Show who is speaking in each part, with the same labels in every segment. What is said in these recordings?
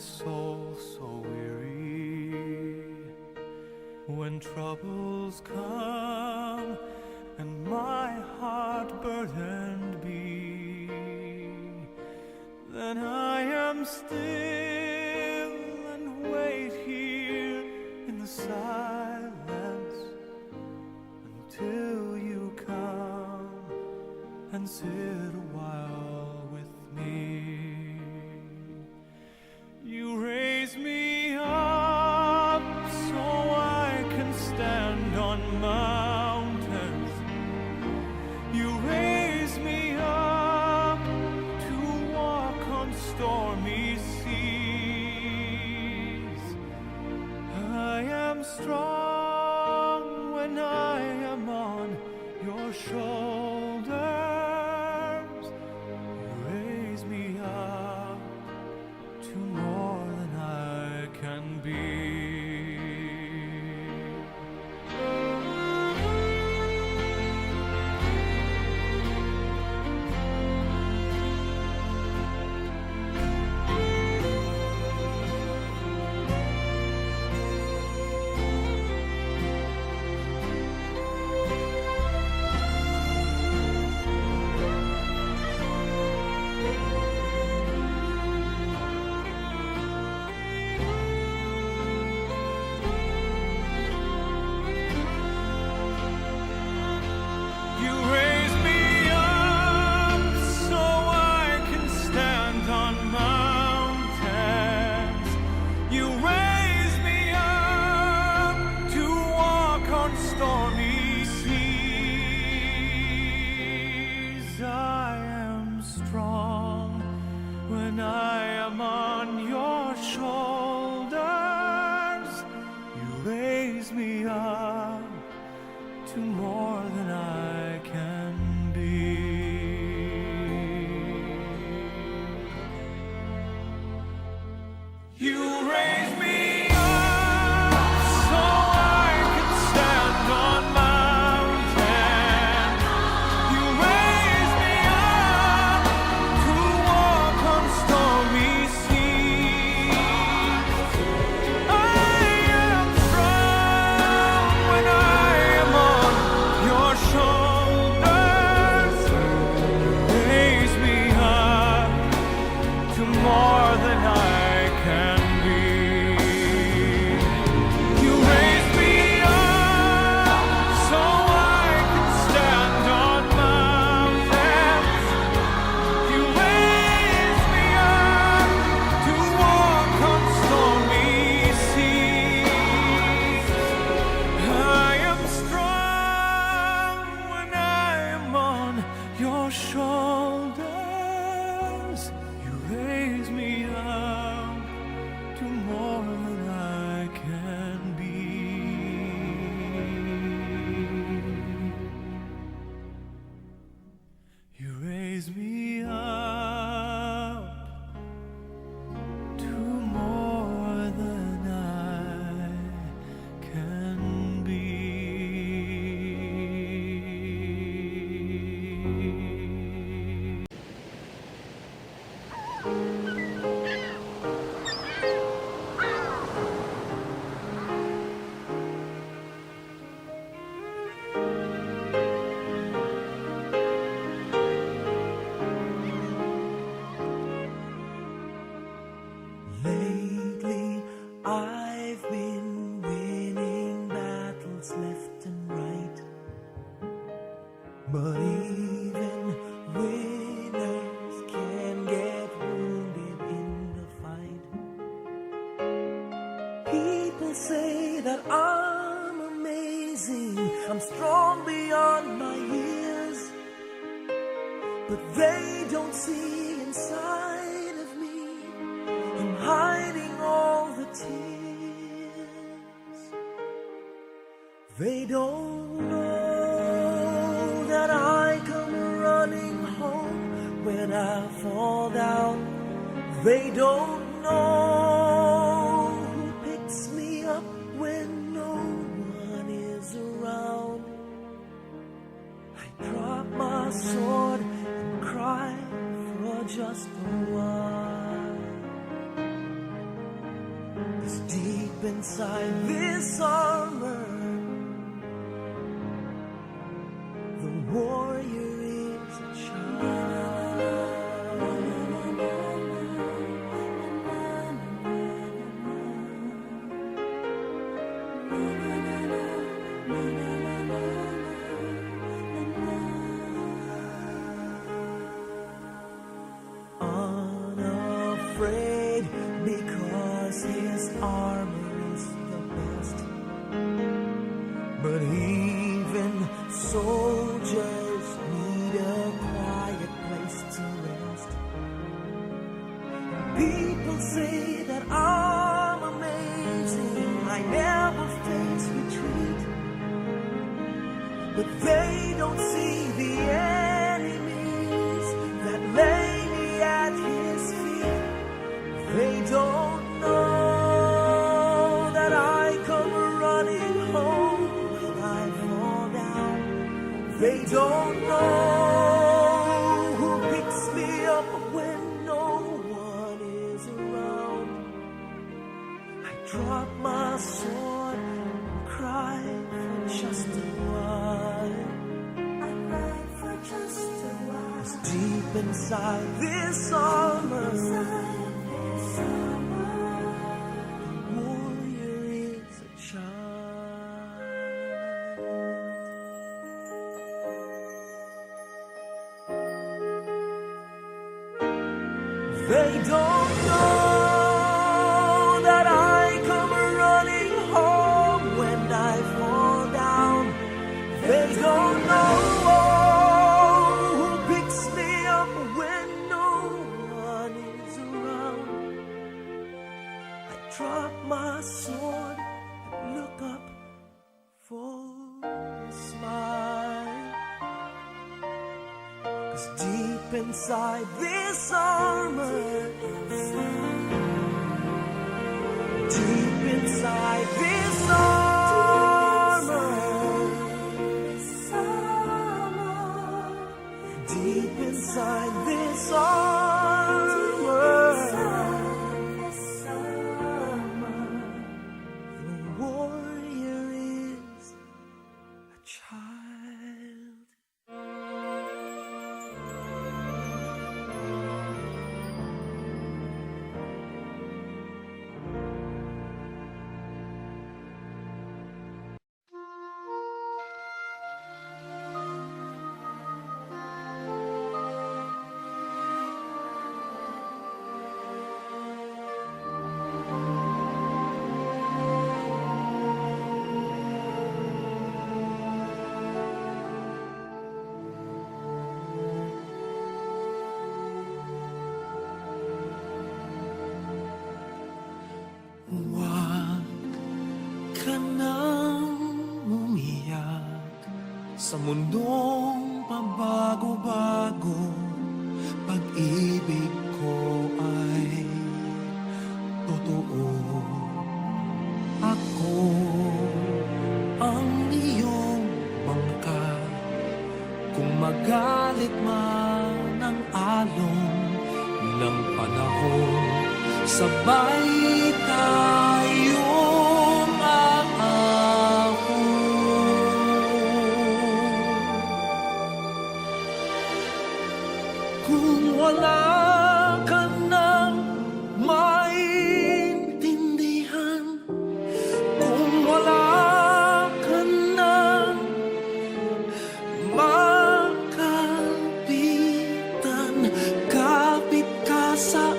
Speaker 1: soul so weary. When troubles come and my heart burdened be, then I am still and wait here in the silence until you come and sit a while with me. You raise me up so I can stand on mountains. You raise me up to walk on stormy seas. I am strong when I am on your shoulders. You raise me up to more than I can be. You raise me up so I can stand on mountains. You raise me up to walk on stormy seas. I am strong when I am on your shoulders. You raise me up to more than I can be. You raise me up so I can stand on mountains. You raise me up to walk on stormy seas. I am strong when I am on your shoulders. Raise me up to more than I can be. You raise me up so I can stand on mountains. You raise me up to walk on stormy seas. I am strong when I am on your shoulders. You raise me up to more than I can be. You raise me up to more than I can be.
Speaker 2: Lately, I've been winning battles left and right. But even winners can get wounded in the fight. People say that I'm amazing, I'm strong beyond my years. But they don't see inside of me. I'm hiding all the tears. They don't know that I come running home when I fall down. They don't know who picks me up when no one is around. I drop my sword and cry for just a while. 'Cause deep inside this armor, the warrior is a child. Unafraid because his armor is the best. But even soldiers need a quiet place to rest. People say that I'm amazing, I never face retreat. But they don't see the enemies that lay me at his feet. They don't know that I come running home when I fall down. They don't know who picks me up when no one is around. I drop my sword and cry for just a while. I cry for just a while. 'Cause deep inside this armor, the warrior is a child. They don't know that I come running home when I fall down. They don't know who picks me up when no one is around. I drop my sword and look up for a smile. 'Cause deep inside this armor, deep inside this armor, deep inside this armor, the warrior is a child. Huwag ka nang umiyak sa mundong pabago-bago. Pag-ibig ko ay totoo. Ako ang iyong bangka. Kung magalit man ang alon ng panahon, sabay tayong aahon. Kung wala ka nang maintindihan, kung wala ka nang makapitan, kapit ka sa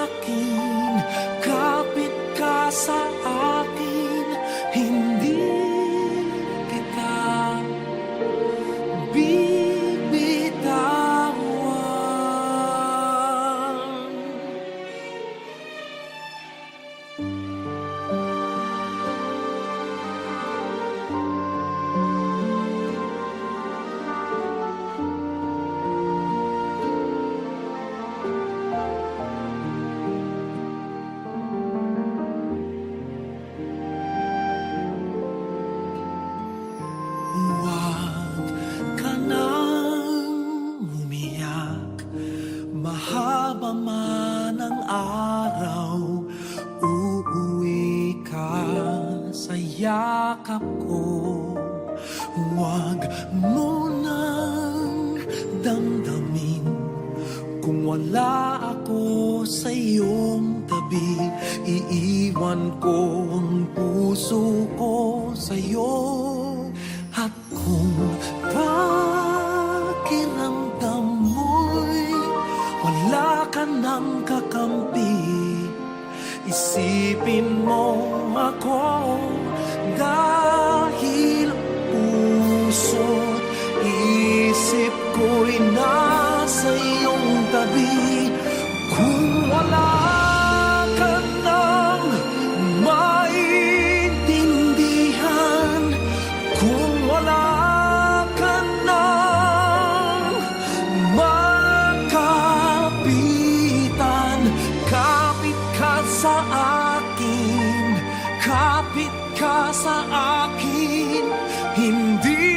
Speaker 2: akin, kapit ka sa akin, hindi kita bibitawan. yakap ko. Huwag mo nang damdamin kung wala ako sa iyong tabi. Iiwan ko ang puso ko sa iyo. At kung pakiramdam mo'y wala ka nang kakampi, isipin mo ako dahil puso't isip ko'y nasa iyong tabi. Kung wala ka nang maintindihan, kung wala ka nang makapitan, kapit ka sa akin, kapit ka sa akin, hindi